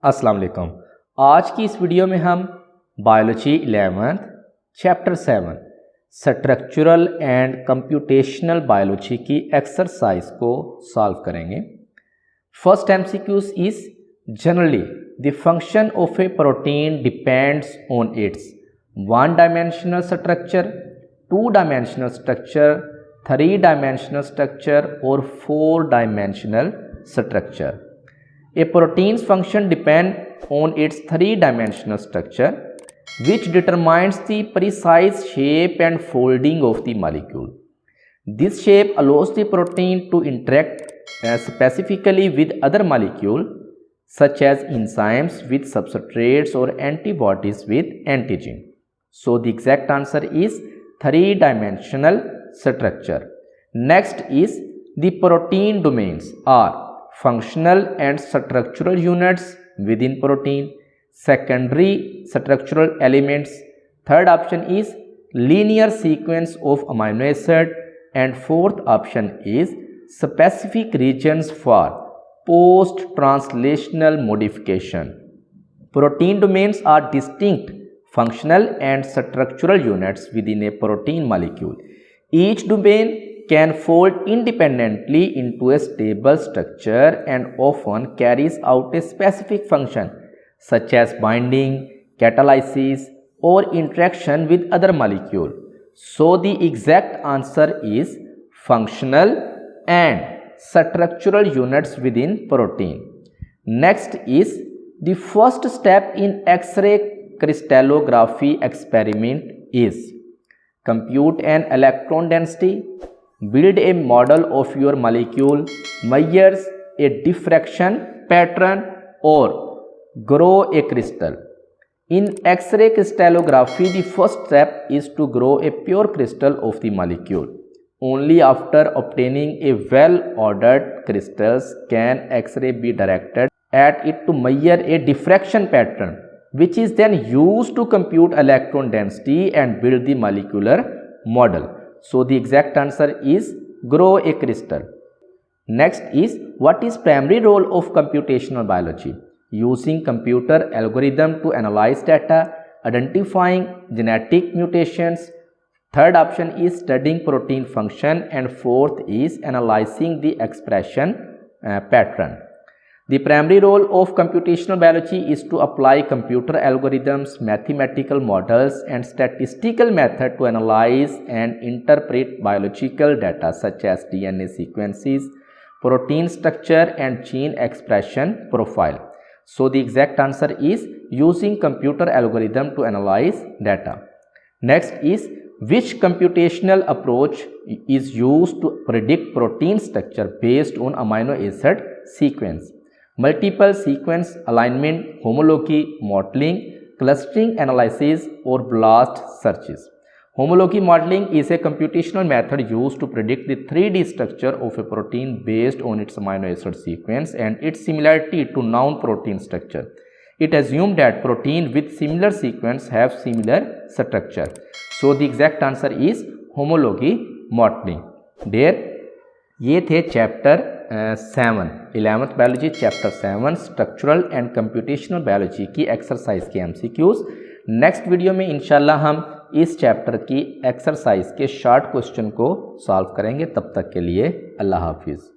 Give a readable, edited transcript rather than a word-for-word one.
अस्सलाम वालेकुम। आज की इस वीडियो में हम biology 11th chapter 7 structural and computational biology की एक्सरसाइज को सॉल्व करेंगे। First MCQs is generally the function of a protein depends on its one dimensional structure, two dimensional structure, three dimensional structure और four dimensional structure. A protein's function depends on its three-dimensional structure, which determines the precise shape and folding of the molecule. This shape allows the protein to interact specifically with other molecules, such as enzymes with substrates or antibodies with antigen. So, the exact answer is three-dimensional structure. Next is the protein domains are functional and structural units within protein, secondary structural elements. Third option is linear sequence of amino acid, and fourth option is specific regions for post translational modification. Protein domains are distinct functional and structural units within a protein molecule. Each domain can fold independently into a stable structure and often carries out a specific function such as binding, catalysis or interaction with other molecule. So the exact answer is functional and structural units within protein. Next is the first step in X-ray crystallography experiment is compute an electron density, build a model of your molecule, measures a diffraction pattern or grow a crystal. In X-ray crystallography, the first step is to grow a pure crystal of the molecule. Only after obtaining a well-ordered crystals can X-ray be directed at it to measure a diffraction pattern, which is then used to compute electron density and build the molecular model. So the exact answer is grow a crystal. Next is what is primary role of computational biology? Using computer algorithm to analyze data, identifying genetic mutations. Third option is studying protein function, and fourth is analyzing the expression pattern. The primary role of computational biology is to apply computer algorithms, mathematical models, and statistical methods to analyze and interpret biological data such as DNA sequences, protein structure, and gene expression profile. So the exact answer is using computer algorithm to analyze data. Next is which computational approach is used to predict protein structure based on amino acid sequence? Multiple sequence alignment, homology modeling, clustering analysis, or blast searches. Homology modeling is a computational method used to predict the 3D structure of a protein based on its amino acid sequence and its similarity to known protein structure. It assumes that protein with similar sequence have similar structure. So the exact answer is homology modeling. There ये थे chapter 7 11th biology chapter 7 structural and computational biology की exercise के MCQs। Next video में इंशाल्लाह हम इस chapter की exercise के शॉर्ट क्वेश्चन को सॉल्व करेंगे। तब तक के लिए अल्लाह हाफिज़।